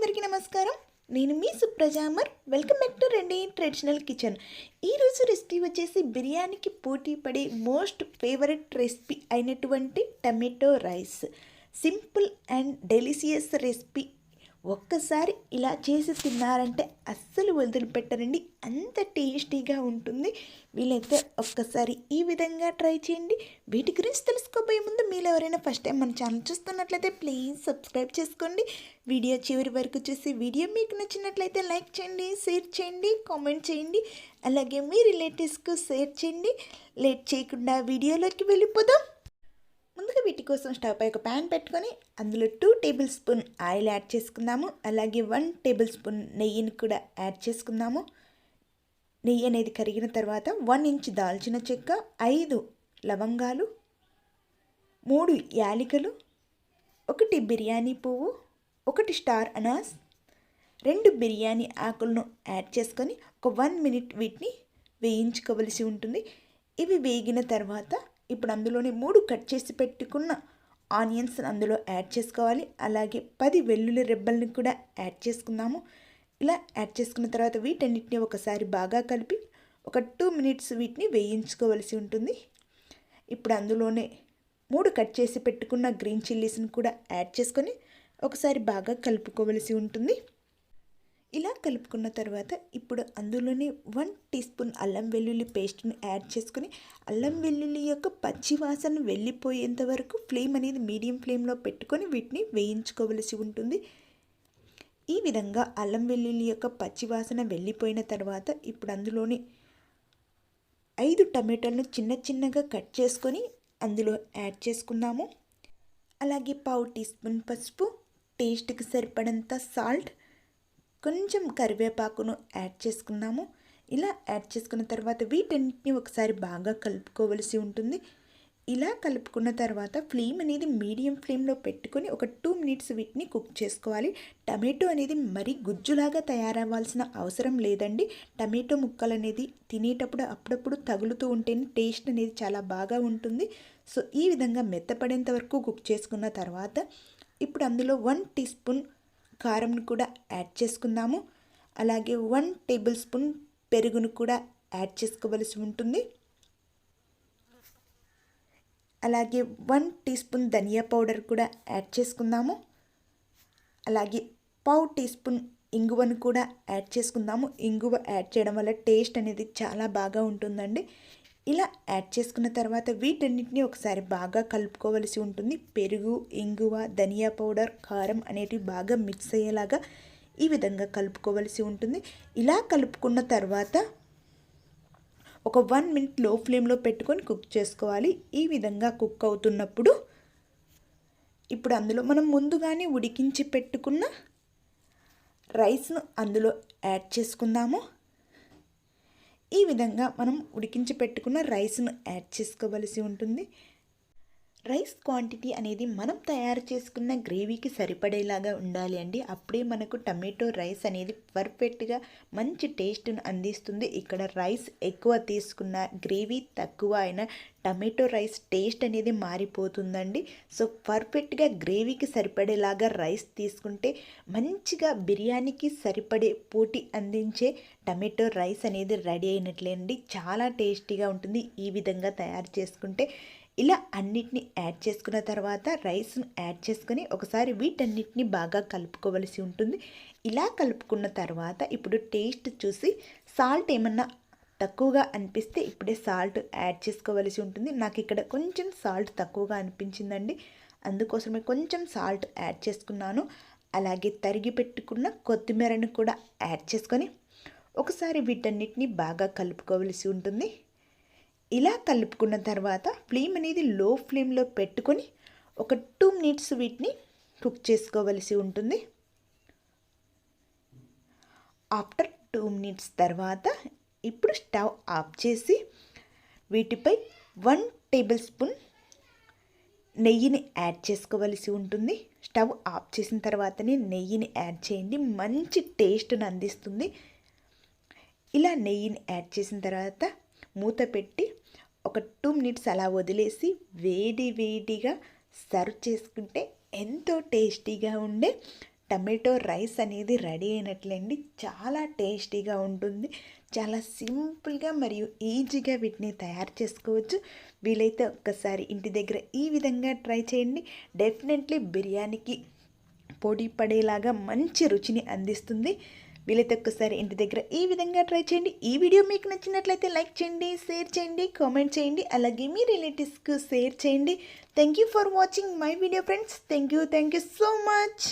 అందరికీ నమస్కారం. నేను మీ సుప్రజామర్. Welcome back to Reddy traditional kitchen. ఈరోజు రెసిపీ వచ్చేసి బిర్యానీకి పోటీ పడే మోస్ట్ ఫేవరెట్ రెసిపీ అయినటువంటి tomato rice. Simple and delicious recipe. ఒక్కసారి ఇలా చేసి తిన్నారంటే అస్సలు వదిలిపెట్టరండి, అంత టేస్టీగా ఉంటుంది. వీలైతే ఒక్కసారి ఈ విధంగా ట్రై చేయండి. వీటి గురించి తెలుసుకోబోయే ముందు మీరు ఎవరైనా ఫస్ట్ టైం మన ఛానల్ చూస్తున్నట్లయితే ప్లీజ్ సబ్స్క్రైబ్ చేసుకోండి. వీడియో చివరి వరకు చూసి వీడియో మీకు నచ్చినట్లయితే లైక్ చేయండి, షేర్ చేయండి, కామెంట్ చేయండి. అలాగే మీ రిలేటివ్స్కు షేర్ చేయండి. లేట్ చేయకుండా వీడియోలోకి వెళ్ళిపోదాం. ముందుగా వీటి కోసం స్టవ్ పై ఒక ప్యాన్ పెట్టుకొని అందులో 2 టేబుల్ స్పూన్ ఆయిల్ యాడ్ చేసుకుందాము. అలాగే 1 టేబుల్ స్పూన్ నెయ్యిని కూడా యాడ్ చేసుకుందాము. నెయ్యి అనేది కరిగిన తర్వాత 1 ఇంచ్ దాల్చిన చెక్క, 5 లవంగాలు, 3 యాలకులు, 1 బిర్యానీ పువ్వు, 1 స్టార్ అనాస్, 2 బిర్యానీ ఆకులను యాడ్ చేసుకొని ఒక 1 మినిట్ వీటిని వేయించుకోవలసి ఉంటుంది. ఇవి వేగిన తర్వాత ఇప్పుడు అందులోనే 3 కట్ చేసి పెట్టుకున్న ఆనియన్స్ అందులో యాడ్ చేసుకోవాలి. అలాగే 10 వెల్లుల్లి రెబ్బల్ని కూడా యాడ్ చేసుకుందాము. ఇలా యాడ్ చేసుకున్న తర్వాత వీటన్నిటిని ఒకసారి బాగా కలిపి ఒక 2 మినిట్స్ వీటిని వేయించుకోవలసి ఉంటుంది. ఇప్పుడు అందులోనే 3 కట్ చేసి పెట్టుకున్న గ్రీన్ చిల్లీస్ని కూడా యాడ్ చేసుకొని ఒకసారి బాగా కలుపుకోవలసి ఉంటుంది. ఇలా కలుపుకున్న తర్వాత ఇప్పుడు అందులోనే 1 టీ స్పూన్ అల్లం వెల్లుల్లి పేస్ట్ని యాడ్ చేసుకుని అల్లం వెల్లుల్లి యొక్క పచ్చి వాసన వెళ్ళిపోయేంత వరకు ఫ్లేమ్ అనేది మీడియం ఫ్లేమ్లో పెట్టుకొని వీటిని వేయించుకోవలసి ఉంటుంది. ఈ విధంగా అల్లం వెల్లుల్లి యొక్క పచ్చి వాసన వెళ్ళిపోయిన తర్వాత ఇప్పుడు అందులోని 5 టమాటాలను చిన్న చిన్నగా కట్ చేసుకొని అందులో యాడ్ చేసుకుందాము. అలాగే 1/2 టీ స్పూన్ పసుపు, టేస్ట్కి సరిపడంత సాల్ట్, కొంచెం కరివేపాకును యాడ్ చేసుకున్నాము. ఇలా యాడ్ చేసుకున్న తర్వాత వీటన్నిటిని ఒకసారి బాగా కలుపుకోవలసి ఉంటుంది. ఇలా కలుపుకున్న తర్వాత ఫ్లేమ్ అనేది మీడియం ఫ్లేమ్లో పెట్టుకొని ఒక 2 మినిట్స్ వీటిని కుక్ చేసుకోవాలి. టమాటో అనేది మరీ గుజ్జులాగా తయారవ్వాల్సిన అవసరం లేదండి. టమాటో ముక్కలు అనేది తినేటప్పుడు అప్పుడప్పుడు తగులుతూ ఉంటేనే టేస్ట్ అనేది చాలా బాగా ఉంటుంది. సో ఈ విధంగా మెత్తపడేంత వరకు కుక్ చేసుకున్న తర్వాత ఇప్పుడు అందులో 1 టీ స్పూన్ కారంను కూడా యాడ్ చేసుకుందాము. అలాగే 1 టేబుల్ స్పూన్ పెరుగును కూడా యాడ్ చేసుకోవలసి ఉంటుంది. అలాగే 1 టీ స్పూన్ ధనియా పౌడర్ కూడా యాడ్ చేసుకుందాము. అలాగే 1/2 టీ స్పూన్ ఇంగువను కూడా యాడ్ చేసుకుందాము. ఇంగువ యాడ్ చేయడం వల్ల టేస్ట్ అనేది చాలా బాగా ఉంటుందండి. ఇలా యాడ్ చేసుకున్న తర్వాత వీటన్నిటిని ఒకసారి బాగా కలుపుకోవలసి ఉంటుంది. పెరుగు, ఇంగువ, ధనియా పౌడర్, కారం అనేటివి బాగా మిక్స్ అయ్యేలాగా ఈ విధంగా కలుపుకోవలసి ఉంటుంది. ఇలా కలుపుకున్న తర్వాత ఒక 1 మినిట్ లో ఫ్లేమ్లో పెట్టుకొని కుక్ చేసుకోవాలి. ఈ విధంగా కుక్ అవుతున్నప్పుడు ఇప్పుడు అందులో మనం ముందుగానే ఉడికించి పెట్టుకున్న రైస్ను అందులో యాడ్ చేసుకుందాము. ఈ విధంగా మనం ఉడికించి పెట్టుకున్న రైస్ను యాడ్ చేసుకోవలసి ఉంటుంది. రైస్ క్వాంటిటీ అనేది మనం తయారు చేసుకున్న గ్రేవీకి సరిపడేలాగా ఉండాలి అండి. అప్పుడే మనకు టమాటో రైస్ అనేది పర్ఫెక్ట్గా మంచి టేస్ట్ను అందిస్తుంది. ఇక్కడ రైస్ ఎక్కువ తీసుకున్న, గ్రేవీ తక్కువ అయినా టమాటో రైస్ టేస్ట్ అనేది మారిపోతుందండి. సో పర్ఫెక్ట్గా గ్రేవీకి సరిపడేలాగా రైస్ తీసుకుంటే మంచిగా బిర్యానీకి సరిపడే పోటీ అందించే టమాటో రైస్ అనేది రెడీ అయినట్లే అండి. చాలా టేస్టీగా ఉంటుంది ఈ విధంగా తయారు చేసుకుంటే. ఇలా అన్నిటిని యాడ్ చేసుకున్న తర్వాత రైస్ను యాడ్ చేసుకొని ఒకసారి వీటన్నిటిని బాగా కలుపుకోవలసి ఉంటుంది. ఇలా కలుపుకున్న తర్వాత ఇప్పుడు టేస్ట్ చూసి సాల్ట్ ఏమన్నా తక్కువగా అనిపిస్తే ఇప్పుడే సాల్ట్ యాడ్ చేసుకోవలసి ఉంటుంది. నాకు ఇక్కడ కొంచెం సాల్ట్ తక్కువగా అనిపించిందండి, అందుకోసమే కొంచెం సాల్ట్ యాడ్ చేసుకున్నాను. అలాగే తరిగి పెట్టుకున్న కొత్తిమీరను కూడా యాడ్ చేసుకొని ఒకసారి వీటన్నిటిని బాగా కలుపుకోవలసి ఉంటుంది. ఇలా కలుపుకున్న తర్వాత ఫ్లేమ్ అనేది లో ఫ్లేమ్లో పెట్టుకొని ఒక 2 మినిట్స్ వీటిని కుక్ చేసుకోవలసి ఉంటుంది. ఆఫ్టర్ 2 మినిట్స్ తర్వాత ఇప్పుడు స్టవ్ ఆఫ్ చేసి వీటిపై 1 టేబుల్ స్పూన్ నెయ్యిని యాడ్ చేసుకోవలసి ఉంటుంది. స్టవ్ ఆఫ్ చేసిన తర్వాతనే నెయ్యిని యాడ్ చేయండి, మంచి టేస్ట్ను అందిస్తుంది. ఇలా నెయ్యిని యాడ్ చేసిన తర్వాత మూత పెట్టి ఒక 2 మినిట్స్ అలా వదిలేసి వేడిగా సర్వ్ చేసుకుంటే ఎంతో టేస్టీగా ఉండే టమాటో రైస్ అనేది రెడీ అయినట్లేండి. చాలా టేస్టీగా ఉంటుంది. చాలా సింపుల్గా మరియు ఈజీగా వీటిని తయారు చేసుకోవచ్చు. వీలైతే ఒక్కసారి ఇంటి దగ్గర ఈ విధంగా ట్రై చేయండి. డెఫినెట్లీ బిర్యానీకి పోటీ పడేలాగా మంచి రుచిని అందిస్తుంది. వీలైతే ఒక్కసారి ఇంటి దగ్గర ఈ విధంగా ట్రై చేయండి. ఈ వీడియో మీకు నచ్చినట్లయితే లైక్ చేయండి, షేర్ చేయండి, కామెంట్ చేయండి. అలాగే మీ రిలేటివ్స్కు షేర్ చేయండి. Thank you for watching my video friends. Thank you so much.